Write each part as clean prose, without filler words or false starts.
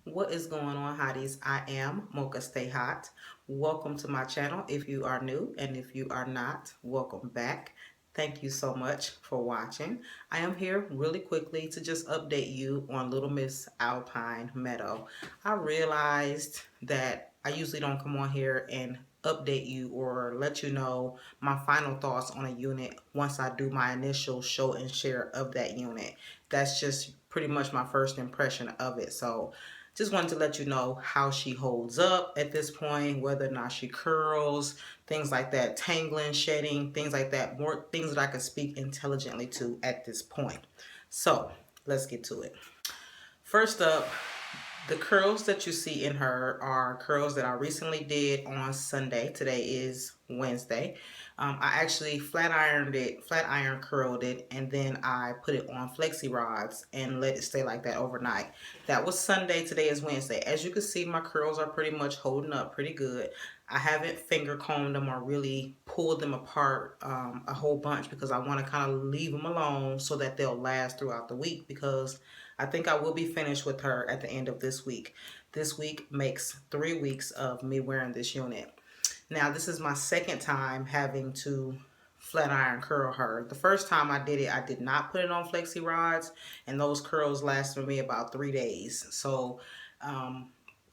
What is going on, hotties? I am MocaStayHot. Welcome to my channel if you are new, and if you are not, welcome back. Thank you so much for watching. I am here really quickly to just update you on Little Miss Alpine Meadow. I realized that I usually don't come on here and update you or let you know my final thoughts on a unit once I do my initial show and share of that unit. That's just pretty much my first impression of it. So just wanted to let you know how she holds up at this point, whether or not she curls, things like that, tangling, shedding, things like that, more things that I can speak intelligently to at this point. So let's get to it. First up, the curls that you see in her are curls that I recently did on Sunday. Today is Wednesday. I actually flat iron curled it, and then I put it on flexi rods and let it stay like that overnight. That was Sunday. Today is Wednesday. As you can see, my curls are pretty much holding up pretty good. I haven't finger combed them or really pulled them apart a whole bunch because I want to kind of leave them alone so that they'll last throughout the week, because I think I will be finished with her at the end of this week. This week makes 3 weeks of me wearing this unit. Now, this is my second time having to flat iron curl her. The first time I did it, I did not put it on flexi rods, and those curls lasted me about 3 days. So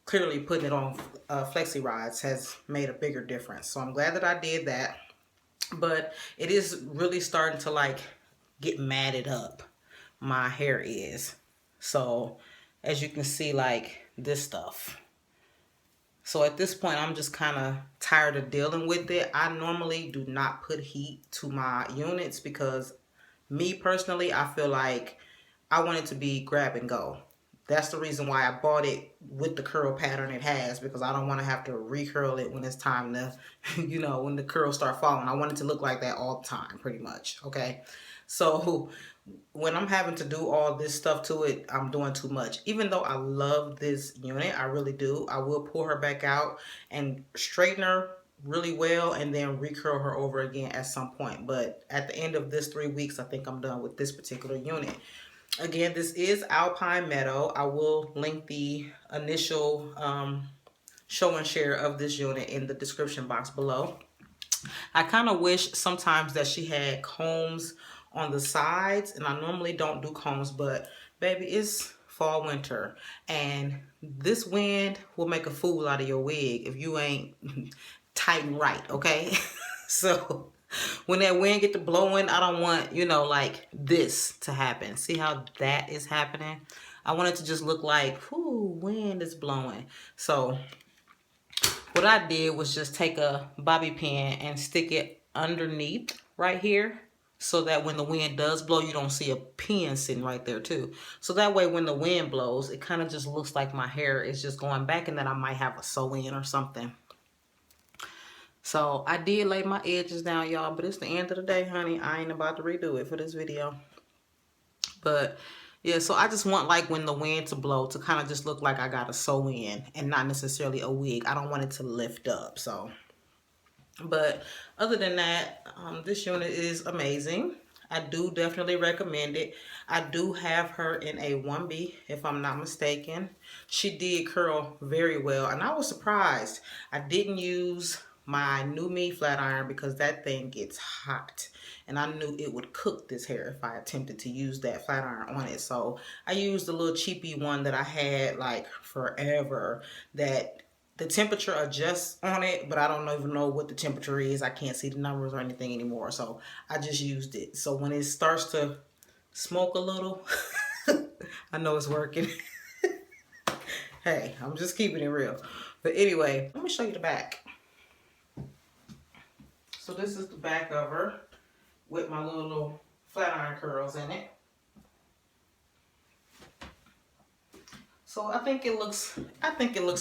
clearly putting it on flexi rods has made a bigger difference. So I'm glad that I did that. But it is really starting to like get matted up. My hair is. So as you can see, like this stuff. So at this point, I'm just kind of tired of dealing with it. I normally do not put heat to my units because me personally, I feel like I want it to be grab and go. That's the reason why I bought it with the curl pattern it has, because I don't want to have to recurl it when it's time to, when the curls start falling. I want it to look like that all the time, pretty much, okay? So when I'm having to do all this stuff to it, I'm doing too much. Even though I love this unit, I really do, I will pull her back out and straighten her really well and then recurl her over again at some point. But at the end of this 3 weeks, I think I'm done with this particular unit. Again, this is Alpine Meadow. I will link the initial show and share of this unit in the description box below. I kind of wish sometimes that she had combs on the sides, and I normally don't do combs, but baby, it's fall winter and this wind will make a fool out of your wig if you ain't tighten right, okay? So when that wind get to blowing, I don't want, like this to happen. See how that is happening? I want it to just look like, whoo, wind is blowing. So what I did was just take a bobby pin and stick it underneath right here, so that when the wind does blow, you don't see a pin sitting right there too. So that way when the wind blows, it kind of just looks like my hair is just going back, and then I might have a sew-in or something. So I did lay my edges down, y'all, but it's the end of the day, honey. I ain't about to redo it for this video. But yeah, so I just want like when the wind to blow to kind of just look like I got a sew-in and not necessarily a wig. I don't want it to lift up. So, but other than that, this unit is amazing. I do definitely recommend it. I do have her in a 1B, if I'm not mistaken. She did curl very well, and I was surprised. I didn't use my New Me flat iron because that thing gets hot, and I knew it would cook this hair if I attempted to use that flat iron on it. So I used a little cheapy one that I had like forever, that the temperature adjusts on it, but I don't even know what the temperature is. I can't see the numbers or anything anymore, so I just used it. So when it starts to smoke a little, I know it's working. Hey, I'm just keeping it real. But anyway, let me show you the back. So this is the back of her with my little flat iron curls in it. So I think it looks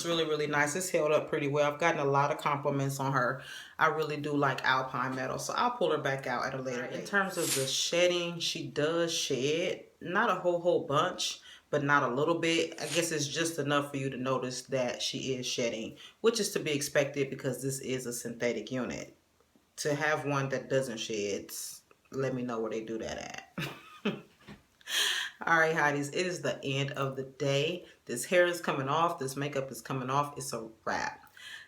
really, really nice. It's held up pretty well. I've gotten a lot of compliments on her. I really do like Alpine Meadow, so I'll pull her back out at a later date. In terms of the shedding, she does shed. Not a whole bunch, but not a little bit. I guess it's just enough for you to notice that she is shedding, which is to be expected because this is a synthetic unit. To have one that doesn't shed, let me know where they do that at. All right, hotties, it is the end of the day. This hair is coming off. This makeup is coming off. It's a wrap.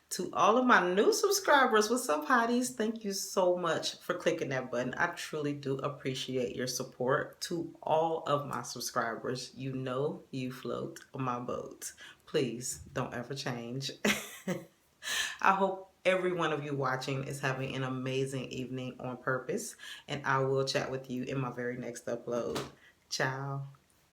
To all of my new subscribers, what's up, hotties? Thank you so much for clicking that button. I truly do appreciate your support. To all of my subscribers, you know you float on my boat. Please don't ever change. I hope every one of you watching is having an amazing evening on purpose, and I will chat with you in my very next upload. Ciao.